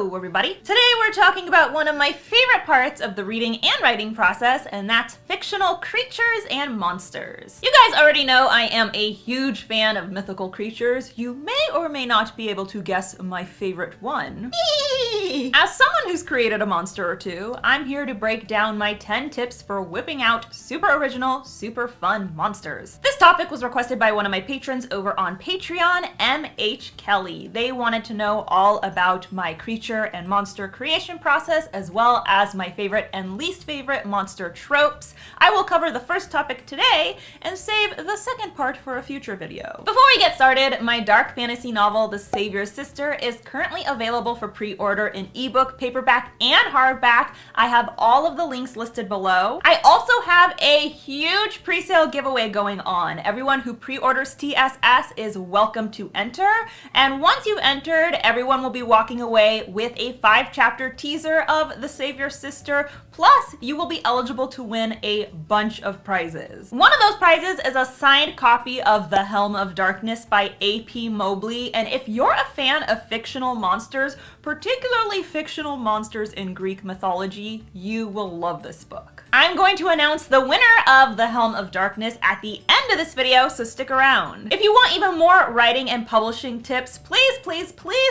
Hello everybody! Today we're talking about one of my favorite parts of the reading and writing process, and that's fictional creatures and monsters. You guys already know I am a huge fan of mythical creatures. You may or may not be able to guess my favorite one. As someone who's created a monster or two, I'm here to break down my 10 tips for whipping out super original, super fun monsters. This topic was requested by one of my patrons over on Patreon, MH Kelly. They wanted to know all about my creature and monster creation process, as well as my favorite and least favorite monster tropes. I will cover the first topic today and save the second part for a future video. Before we get started, my dark fantasy novel, The Savior's Sister, is currently available for pre-order in ebook, paperback, and hardback. I have all of the links listed below. I also have a huge pre-sale giveaway going on. Everyone who pre-orders TSS is welcome to enter, and once you've entered, everyone will be walking away with a 5-chapter teaser of The Savior's Sister, plus you will be eligible to win a bunch of prizes. One of those prizes is a signed copy of The Helm of Darkness by A.P. Mobley, and if you're a fan of fictional monsters, particularly fictional monsters in Greek mythology, you will love this book. I'm going to announce the winner of The Helm of Darkness at the end of this video, so stick around. If you want even more writing and publishing tips, please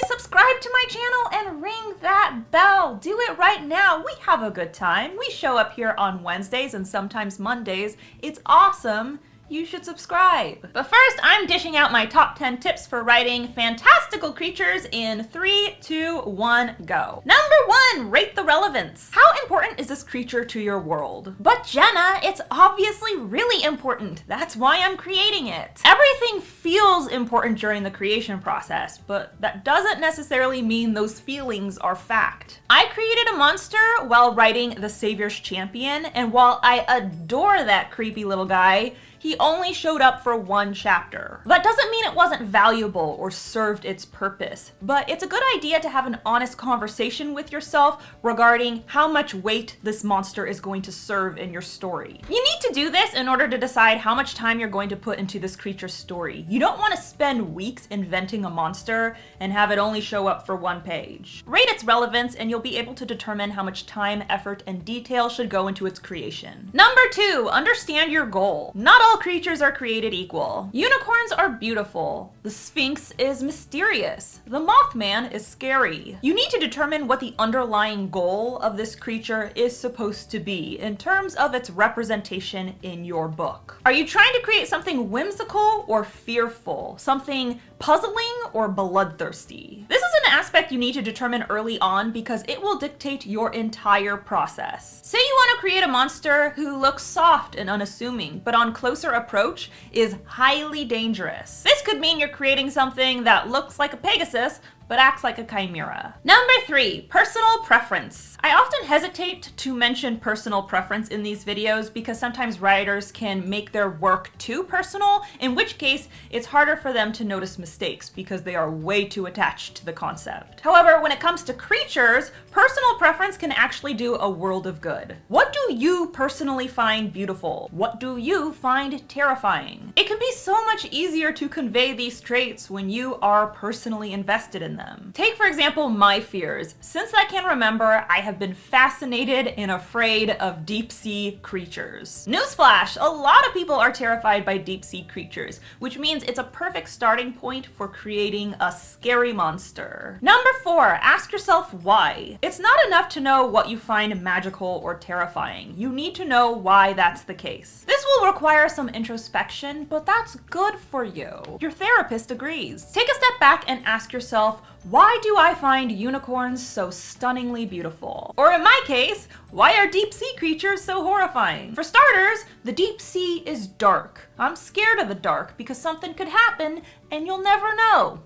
subscribe to my channel and ring that bell. Do it right now. We have a good time. We show up here on Wednesdays and sometimes Mondays. It's awesome. You should subscribe. But first, I'm dishing out my top 10 tips for writing fantastical creatures in 3, 2, 1, go. Number 1, rate the relevance. How important is this creature to your world? But Jenna, it's obviously really important. That's why I'm creating it. Everything feels important during the creation process, but that doesn't necessarily mean those feelings are fact. I created a monster while writing The Savior's Champion, and while I adore that creepy little guy, he only showed up for 1 chapter. That doesn't mean it wasn't valuable or served its purpose, but it's a good idea to have an honest conversation with yourself regarding how much weight this monster is going to serve in your story. You need to do this in order to decide how much time you're going to put into this creature's story. You don't want to spend weeks inventing a monster and have it only show up for 1 page. Rate its relevance and you'll be able to determine how much time, effort, and detail should go into its creation. Number 2, understand your goal. Not all creatures are created equal. Unicorns are beautiful. The Sphinx is mysterious. The Mothman is scary. You need to determine what the underlying goal of this creature is supposed to be in terms of its representation in your book. Are you trying to create something whimsical or fearful? Something puzzling or bloodthirsty? This is an aspect you need to determine early on because it will dictate your entire process. Say you want to create a monster who looks soft and unassuming, but on closer approach is highly dangerous. This could mean you're creating something that looks like a Pegasus but acts like a chimera. Number 3, personal preference. I often hesitate to mention personal preference in these videos because sometimes writers can make their work too personal, in which case it's harder for them to notice mistakes because they are way too attached to the concept. However, when it comes to creatures, personal preference can actually do a world of good. What do you personally find beautiful? What do you find terrifying? It can be so much easier to convey these traits when you are personally invested in them. Take, for example, my fears. Since I can remember, I have been fascinated and afraid of deep sea creatures. Newsflash, a lot of people are terrified by deep sea creatures, which means it's a perfect starting point for creating a scary monster. Number 4, ask yourself why. It's not enough to know what you find magical or terrifying. You need to know why that's the case. This will require some introspection, but that's good for you. Your therapist agrees. Take a step back and ask yourself, why do I find unicorns so stunningly beautiful? Or in my case, why are deep sea creatures so horrifying? For starters, the deep sea is dark. I'm scared of the dark because something could happen and you'll never know.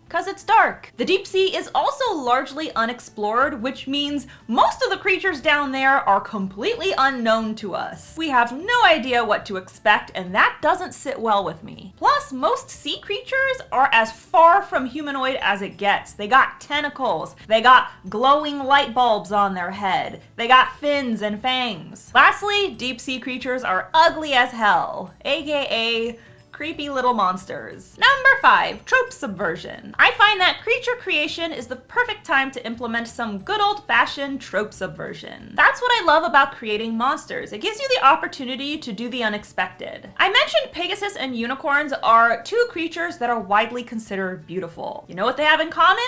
Because it's dark. The deep sea is also largely unexplored, which means most of the creatures down there are completely unknown to us. We have no idea what to expect, and that doesn't sit well with me. Plus, most sea creatures are as far from humanoid as it gets. They got tentacles, they got glowing light bulbs on their head, they got fins and fangs. Lastly, deep sea creatures are ugly as hell, aka creepy little monsters. Number 5, trope subversion. I find that creature creation is the perfect time to implement some good old-fashioned trope subversion. That's what I love about creating monsters. It gives you the opportunity to do the unexpected. I mentioned Pegasus and unicorns are two creatures that are widely considered beautiful. You know what they have in common?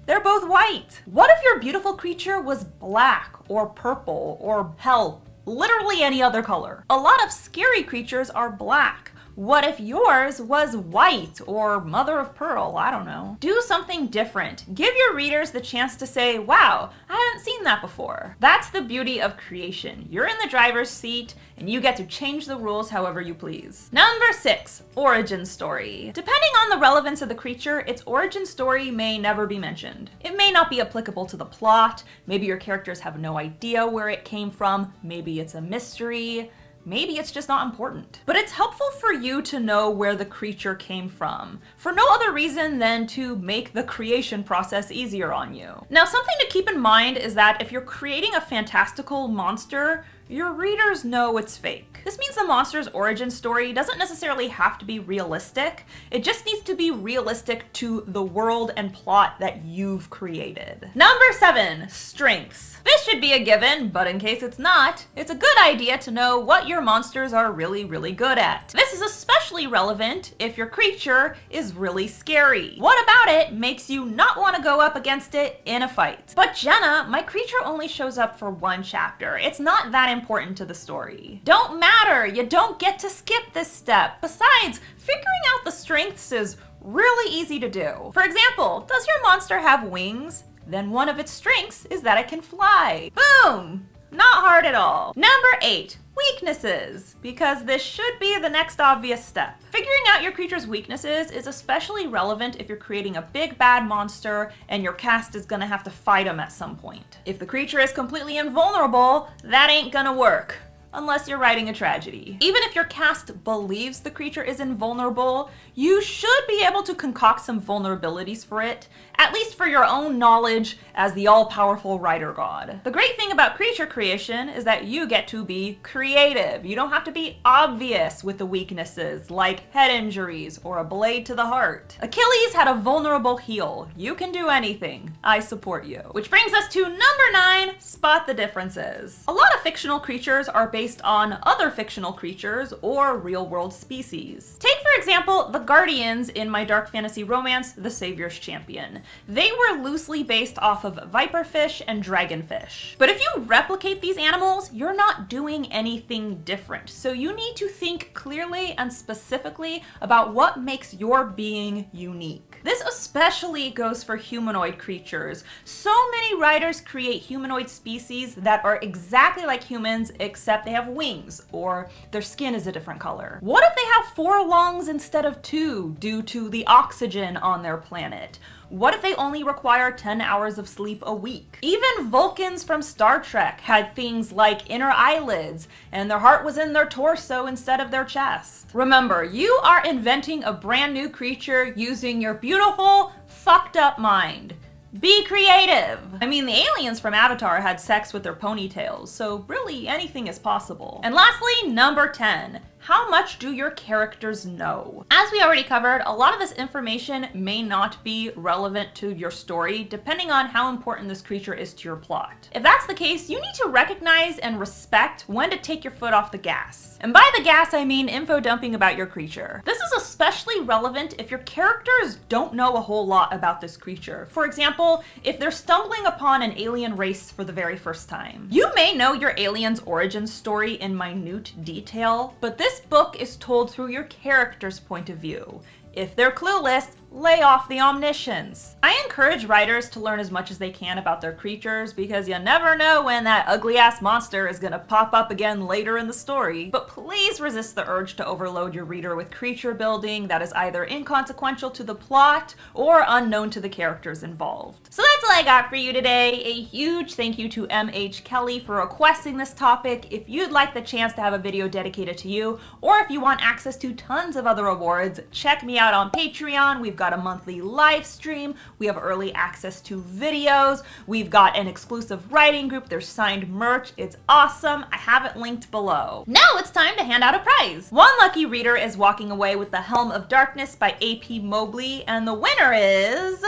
They're both white. What if your beautiful creature was black or purple or hell, literally any other color? A lot of scary creatures are black. What if yours was white or mother of pearl? I don't know. Do something different. Give your readers the chance to say, wow, I haven't seen that before. That's the beauty of creation. You're in the driver's seat and you get to change the rules however you please. Number 6, origin story. Depending on the relevance of the creature, its origin story may never be mentioned. It may not be applicable to the plot. Maybe your characters have no idea where it came from. Maybe it's a mystery. Maybe it's just not important. But it's helpful for you to know where the creature came from, for no other reason than to make the creation process easier on you. Now, something to keep in mind is that if you're creating a fantastical monster, your readers know it's fake. This means the monster's origin story doesn't necessarily have to be realistic. It just needs to be realistic to the world and plot that you've created. Number 7, strengths. This should be a given, but in case it's not, it's a good idea to know what your monsters are really, really good at. This is especially relevant if your creature is really scary. What about it makes you not want to go up against it in a fight? But Jenna, my creature only shows up for one chapter. It's not that important to the story. Don't matter, you don't get to skip this step. Besides, figuring out the strengths is really easy to do. For example, does your monster have wings? Then one of its strengths is that it can fly. Boom! Not hard at all. Number 8, weaknesses, because this should be the next obvious step. Figuring out your creature's weaknesses is especially relevant if you're creating a big bad monster and your cast is gonna have to fight him at some point. If the creature is completely invulnerable, that ain't gonna work. Unless you're writing a tragedy. Even if your cast believes the creature is invulnerable, you should be able to concoct some vulnerabilities for it, at least for your own knowledge as the all-powerful writer god. The great thing about creature creation is that you get to be creative. You don't have to be obvious with the weaknesses, like head injuries or a blade to the heart. Achilles had a vulnerable heel. You can do anything. I support you. Which brings us to number 9, spot the differences. A lot of fictional creatures are based on other fictional creatures or real-world species. Take, for example, the Guardians in my dark fantasy romance, The Savior's Champion. They were loosely based off of viperfish and dragonfish. But if you replicate these animals, you're not doing anything different. So you need to think clearly and specifically about what makes your being unique. This especially goes for humanoid creatures. So many writers create humanoid species that are exactly like humans, except they have wings, or their skin is a different color. What if they have 4 lungs instead of 2 due to the oxygen on their planet? What if they only require 10 hours of sleep a week? Even Vulcans from Star Trek had things like inner eyelids, and their heart was in their torso instead of their chest. Remember, you are inventing a brand new creature using your beautiful, fucked up mind. Be creative! I mean, the aliens from Avatar had sex with their ponytails, so really anything is possible. And lastly, number 10. How much do your characters know? As we already covered, a lot of this information may not be relevant to your story, depending on how important this creature is to your plot. If that's the case, you need to recognize and respect when to take your foot off the gas. And by the gas, I mean info dumping about your creature. This is especially relevant if your characters don't know a whole lot about this creature. For example, if they're stumbling upon an alien race for the very first time. You may know your alien's origin story in minute detail, but this book is told through your character's point of view. If they're clueless, lay off the omniscience. I encourage writers to learn as much as they can about their creatures because you never know when that ugly-ass monster is gonna pop up again later in the story. But please resist the urge to overload your reader with creature building that is either inconsequential to the plot or unknown to the characters involved. So that's all I got for you today. A huge thank you to M.H. Kelly for requesting this topic. If you'd like the chance to have a video dedicated to you, or if you want access to tons of other awards, check me out on Patreon. We've got a monthly live stream, we have early access to videos, we've got an exclusive writing group, there's signed merch, it's awesome. I have it linked below. Now it's time to hand out a prize. One lucky reader is walking away with The Helm of Darkness by A.P. Mobley, and the winner is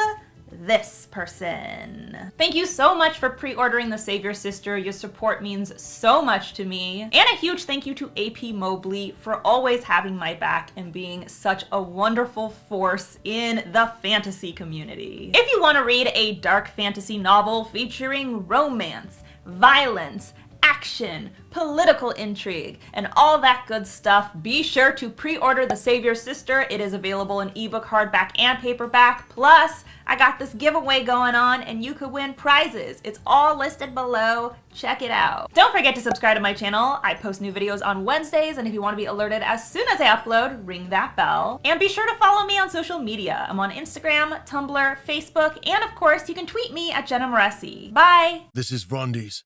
this person. Thank you so much for pre-ordering The Savior Sister. Your support means so much to me. And a huge thank you to A.P. Mobley for always having my back and being such a wonderful force in the fantasy community. If you want to read a dark fantasy novel featuring romance, violence, action, political intrigue, and all that good stuff, be sure to pre-order The Savior Sister. It is available in ebook, hardback, and paperback. Plus, I got this giveaway going on and you could win prizes. It's all listed below. Check it out. Don't forget to subscribe to my channel. I post new videos on Wednesdays, and if you want to be alerted as soon as I upload, ring that bell. And be sure to follow me on social media. I'm on Instagram, Tumblr, Facebook, and of course, you can tweet me at Jenna Moreci. Bye! This is Vrondies.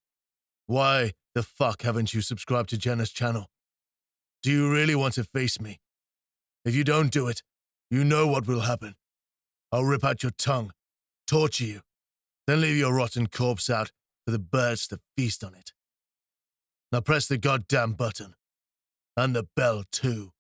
Why the fuck haven't you subscribed to Jenna's channel? Do you really want to face me? If you don't do it, you know what will happen. I'll rip out your tongue, torture you, then leave your rotten corpse out for the birds to feast on it. Now press the goddamn button. And the bell too.